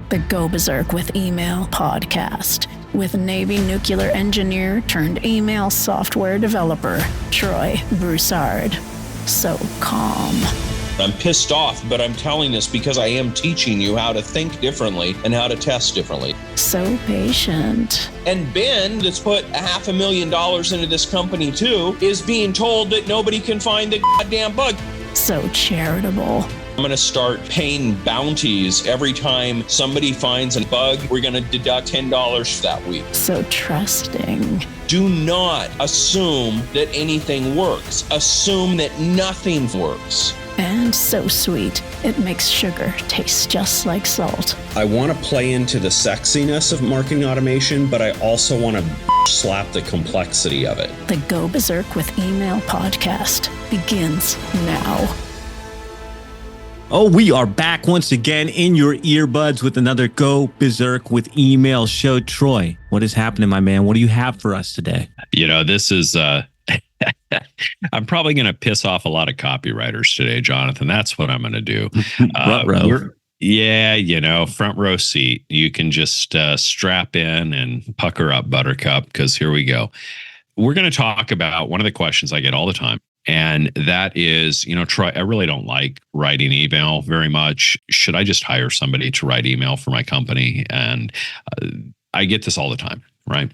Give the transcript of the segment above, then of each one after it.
the Go Berserk with Email podcast with Navy nuclear engineer turned email software developer, Troy Broussard. So calm. I'm pissed off, but I'm telling this because I am teaching you how to think differently and how to test differently. So patient. And Ben, that's put $500,000 into this company too, is being told that nobody can find the goddamn bug. So charitable. I'm going to start paying bounties every time somebody finds a bug. We're going to deduct $10 for that week. So trusting. Do not assume that anything works. Assume that nothing works. And so sweet, it makes sugar taste just like salt. I want to play into the sexiness of marketing automation, but I also want to slap the complexity of it. The Go Berserk with Email podcast begins now. Oh, we are back once again in your earbuds with another Go Berserk with Email show. Troy, what is happening, my man? What do you have for us today? You know, this is... I'm probably going to piss off a lot of copywriters today, Jonathan. That's what I'm going to do. Front row. Front row seat. You can just strap in and pucker up, Buttercup, because here we go. We're going to talk about one of the questions I get all the time. And that is, Troy, I really don't like writing email very much. Should I just hire somebody to write email for my company? And I get this all the time, right?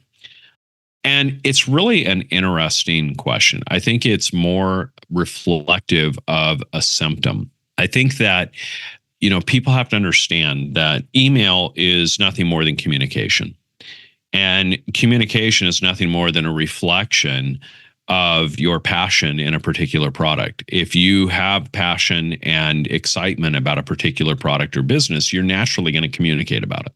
And it's really an interesting question. I think it's more reflective of a symptom. I think that, people have to understand that email is nothing more than communication. And communication is nothing more than a reflection of your passion in a particular product. If you have passion and excitement about a particular product or business, you're naturally going to communicate about it.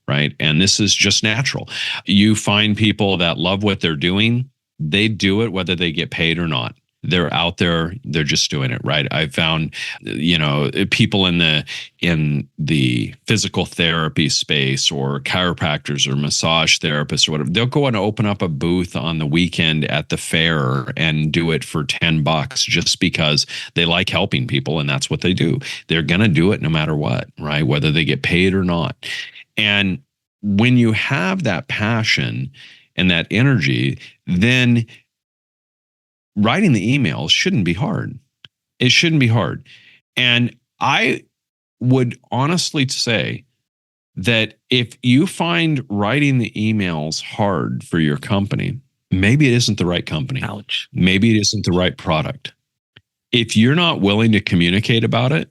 Right. And this is just natural. You find people that love what they're doing. They do it whether they get paid or not. They're out there. They're just doing it. Right. I found, people in the physical therapy space or chiropractors or massage therapists or whatever. They'll go and open up a booth on the weekend at the fair and do it for $10 just because they like helping people. And that's what they do. They're going to do it no matter what. Right. Whether they get paid or not. And when you have that passion and that energy, then writing the emails shouldn't be hard. It shouldn't be hard. And I would honestly say that if you find writing the emails hard for your company, maybe it isn't the right company. Ouch. Maybe it isn't the right product. If you're not willing to communicate about it,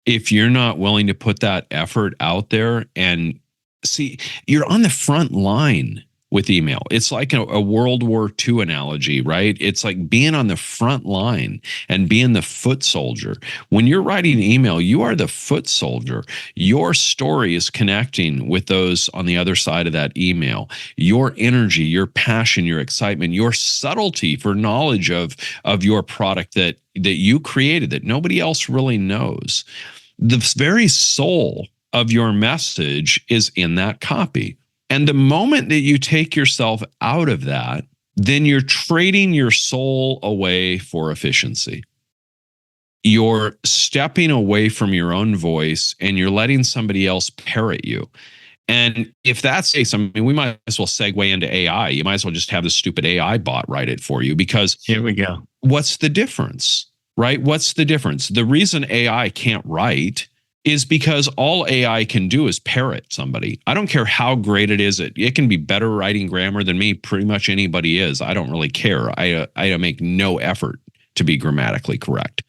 if you're not willing to put that effort out there and see, you're on the front line with email. It's like a World War II analogy, right? It's like being on the front line and being the foot soldier. When you're writing email, you are the foot soldier. Your story is connecting with those on the other side of that email. Your energy, your passion, your excitement, your subtlety for knowledge of your product that you created that nobody else really knows. The very soul of your message is in that copy. And the moment that you take yourself out of that, then you're trading your soul away for efficiency. You're stepping away from your own voice and you're letting somebody else parrot you. And if that's the case, I mean, we might as well segue into AI. You might as well just have the stupid AI bot write it for you because here we go. What's the difference? Right? What's the difference? The reason AI can't write is because all AI can do is parrot somebody. I don't care how great it is. It can be better writing grammar than me. Pretty much anybody is. I don't really care. I make no effort to be grammatically correct.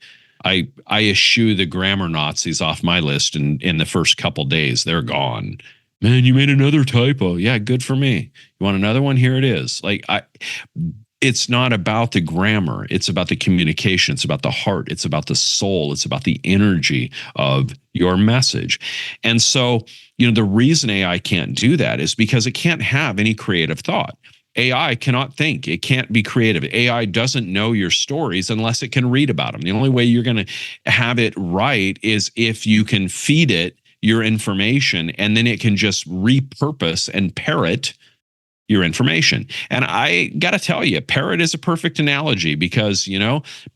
I eschew the grammar Nazis off my list in the first couple days. They're gone. Man, you made another typo. Yeah, good for me. You want another one? Here it is. It's not about the grammar. It's about the communication. It's about the heart. It's about the soul. It's about the energy of your message. And so, the reason AI can't do that is because it can't have any creative thought. AI cannot think. It can't be creative. AI doesn't know your stories unless it can read about them. The only way you're going to have it right is if you can feed it your information and then it can just repurpose and parrot your information. And I got to tell you, parrot is a perfect analogy because,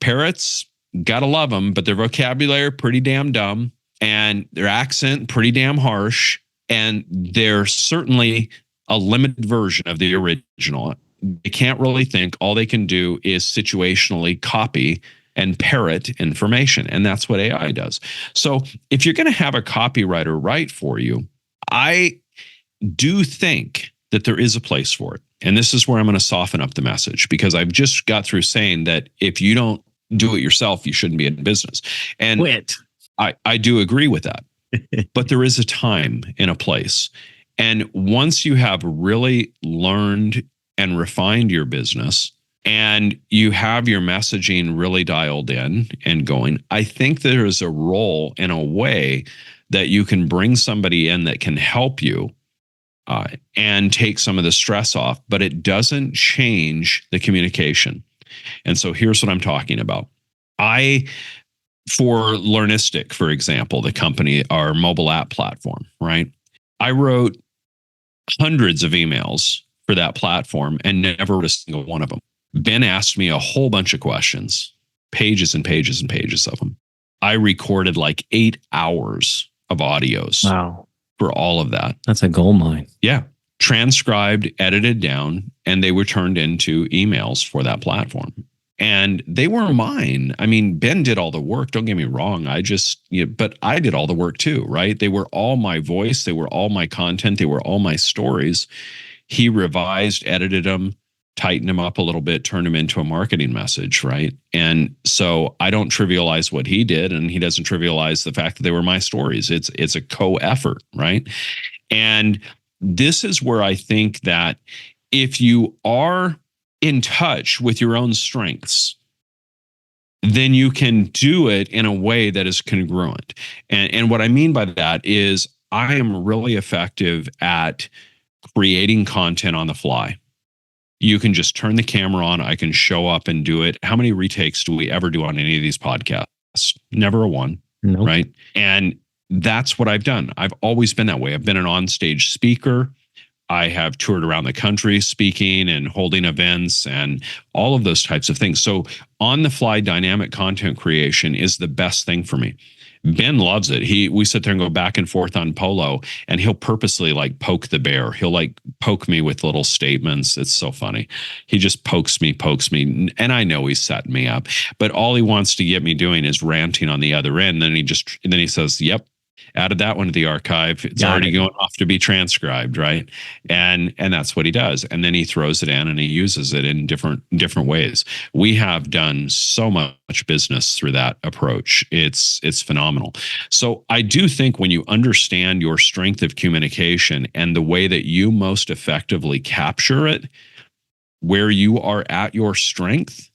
parrots, gotta love them, but their vocabulary pretty damn dumb and their accent pretty damn harsh. And they're certainly a limited version of the original. They can't really think. All they can do is situationally copy and parrot information. And that's what AI does. So if you're going to have a copywriter write for you, I do think that there is a place for it. And this is where I'm going to soften up the message, because I've just got through saying that if you don't do it yourself, you shouldn't be in business. And Quit. I do agree with that. But there is a time and a place. And once you have really learned and refined your business and you have your messaging really dialed in and going, I think there is a role in a way that you can bring somebody in that can help you and take some of the stress off, but it doesn't change the communication. And so here's what I'm talking about. For Learnistic, for example, the company, our mobile app platform, right? I wrote hundreds of emails for that platform and never wrote a single one of them. Ben asked me a whole bunch of questions, pages and pages and pages of them. I recorded like 8 hours of audios. Wow. For all of that. That's a gold mine. Yeah. Transcribed, edited down, and they were turned into emails for that platform. And they were mine. I mean, Ben did all the work. Don't get me wrong. But I did all the work too, right? They were all my voice. They were all my content. They were all my stories. He revised, edited them, tightened them up a little bit, turned them into a marketing message, right? And so I don't trivialize what he did, and he doesn't trivialize the fact that they were my stories. It's a co-effort, right? And this is where I think that if you are in touch with your own strengths, then you can do it in a way that is congruent. And what I mean by that is I am really effective at creating content on the fly. You can just turn the camera on. I can show up and do it. How many retakes do we ever do on any of these podcasts? Never a one, Nope. right? And that's what I've done. I've always been that way. I've been an onstage speaker. I have toured around the country speaking and holding events and all of those types of things. So on the fly dynamic content creation is the best thing for me. Ben loves it. We sit there and go back and forth on Polo, and he'll purposely like poke the bear. He'll like poke me with little statements. It's so funny. He just pokes me. And I know he's setting me up, but all he wants to get me doing is ranting on the other end. Then he says, yep, added that one to the archive. It's already going off to be transcribed, right? And that's what he does. And then he throws it in and he uses it in different ways. We have done so much business through that approach. It's phenomenal. So I do think when you understand your strength of communication and the way that you most effectively capture it, where you are at your strength,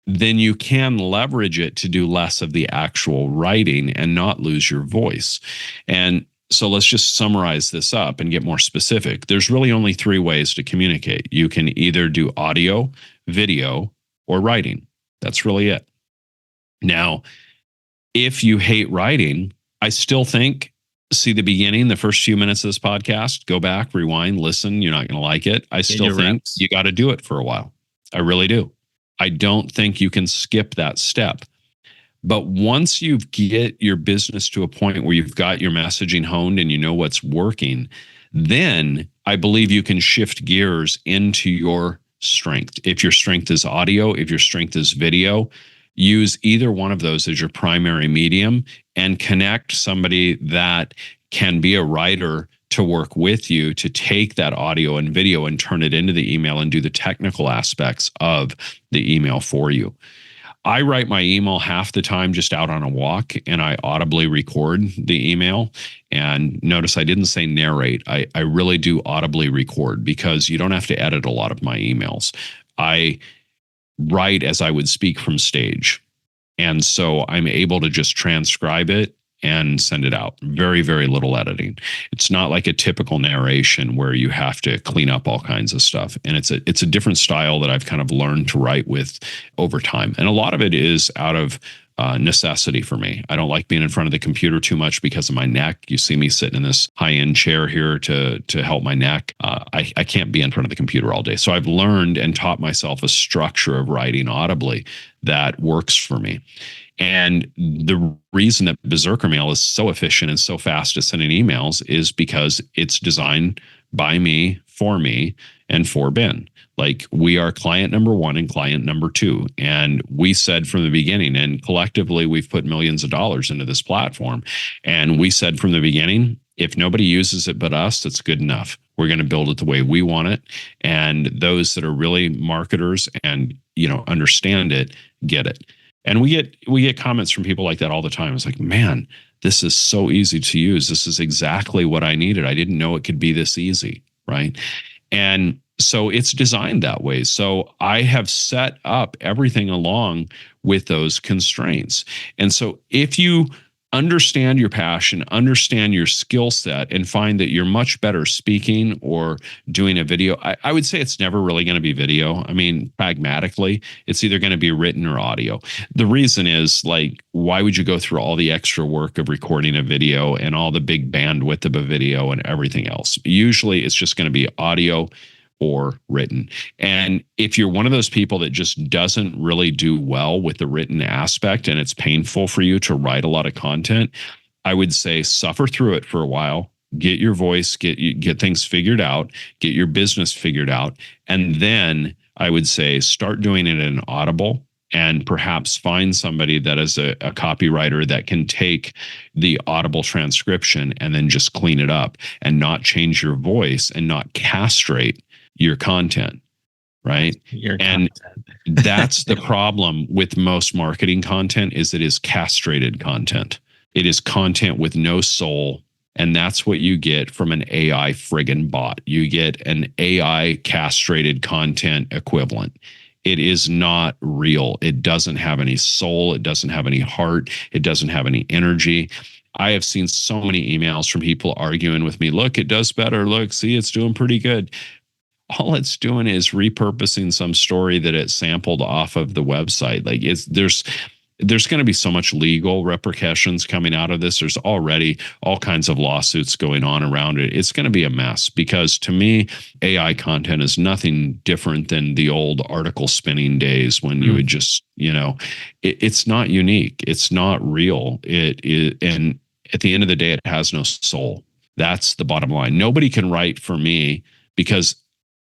then you can leverage it to do less of the actual writing and not lose your voice. And so let's just summarize this up and get more specific. There's really only 3 ways to communicate. You can either do audio, video, or writing. That's really it. Now, if you hate writing, I still think, see the beginning, the first few minutes of this podcast, go back, rewind, listen. You're not going to like it. I still think you got to do it for a while. I really do. I don't think you can skip that step. But once you get your business to a point where you've got your messaging honed and you know what's working, then I believe you can shift gears into your strength. If your strength is audio, if your strength is video, use either one of those as your primary medium and connect somebody that can be a writer to work with you to take that audio and video and turn it into the email and do the technical aspects of the email for you. I write my email half the time just out on a walk, and I audibly record the email. And notice I didn't say narrate. I really do audibly record because you don't have to edit a lot of my emails. I write as I would speak from stage. And so I'm able to just transcribe it and send it out. Very, very little editing. It's not like a typical narration where you have to clean up all kinds of stuff. And it's a different style that I've kind of learned to write with over time. And a lot of it is out of necessity for me. I don't like being in front of the computer too much because of my neck. You see me sitting in this high-end chair here to help my neck. I can't be in front of the computer all day. So I've learned and taught myself a structure of writing audibly that works for me. And the reason that Berserker Mail is so efficient and so fast at sending emails is because it's designed by me, and for Ben. Like, we are client number one and client number two. And we said from the beginning, and collectively we've put millions of dollars into this platform. And we said from the beginning, if nobody uses it but us, that's good enough. We're going to build it the way we want it. And those that are really marketers and, understand it, get it. And we get comments from people like that all the time. It's like, man, this is so easy to use. This is exactly what I needed. I didn't know it could be this easy, right? And so it's designed that way. So I have set up everything along with those constraints. And so if you understand your passion, understand your skill set, and find that you're much better speaking or doing a video, I would say it's never really going to be video. I mean, pragmatically, it's either going to be written or audio. The reason is, like, why would you go through all the extra work of recording a video and all the big bandwidth of a video and everything else? Usually it's just going to be audio or written. And if you're one of those people that just doesn't really do well with the written aspect and it's painful for you to write a lot of content, I would say suffer through it for a while, get your voice, get things figured out, get your business figured out. And then I would say start doing it in Audible, and perhaps find somebody that is a copywriter that can take the Audible transcription and then just clean it up and not change your voice and not castrate your content, right? And that's the problem with most marketing content, is it is castrated content. It is content with no soul. And that's what you get from an AI friggin' bot. You get an AI castrated content equivalent. It is not real. It doesn't have any soul. It doesn't have any heart. It doesn't have any energy. I have seen so many emails from people arguing with me. Look, it does better. Look, see, it's doing pretty good. All it's doing is repurposing some story that it sampled off of the website. Like, there's going to be so much legal repercussions coming out of this. There's already all kinds of lawsuits going on around it. It's going to be a mess, because to me, AI content is nothing different than the old article spinning days when you would just, it's not unique. It's not real. And at the end of the day, it has no soul. That's the bottom line. Nobody can write for me because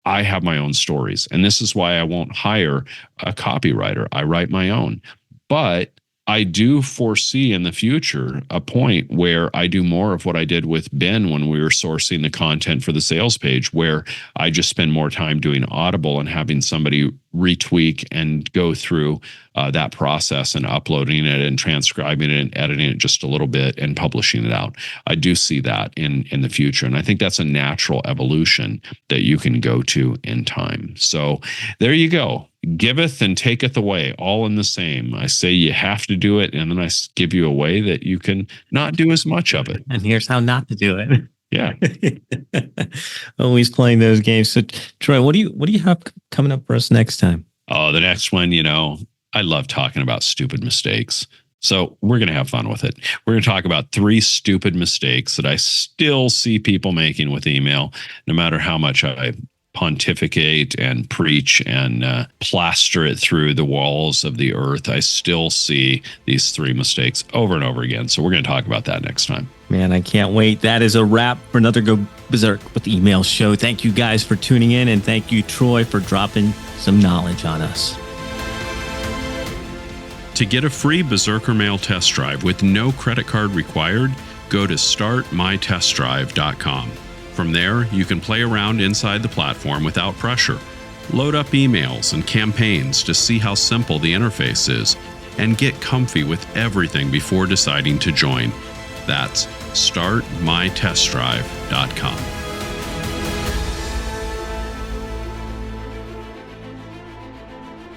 I have my own stories. And this is why I won't hire a copywriter. I write my own. But I do foresee in the future a point where I do more of what I did with Ben when we were sourcing the content for the sales page, where I just spend more time doing Audible and having somebody retweak and go through that process and uploading it and transcribing it and editing it just a little bit and publishing it out. I do see that in the future. And I think that's a natural evolution that you can go to in time. So there you go. Giveth and taketh away, all in the same. I say you have to do it, and then I give you a way that you can not do as much of it. And here's how not to do it. Yeah. Always playing those games. So Troy, what do you have coming up for us next time? Oh, the next one, I love talking about stupid mistakes. So we're going to have fun with it. We're going to talk about 3 stupid mistakes that I still see people making with email, no matter how much I pontificate and preach and plaster it through the walls of the earth. I still see these 3 mistakes over and over again. So we're going to talk about that next time. Man, I can't wait. That is a wrap for another Go Berserk with Email show. Thank you guys for tuning in, and thank you, Troy, for dropping some knowledge on us. To get a free Berserker Mail test drive with no credit card required, go to startmytestdrive.com. From there, you can play around inside the platform without pressure. Load up emails and campaigns to see how simple the interface is, and get comfy with everything before deciding to join. That's startmytestdrive.com.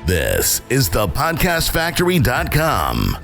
This is thepodcastfactory.com.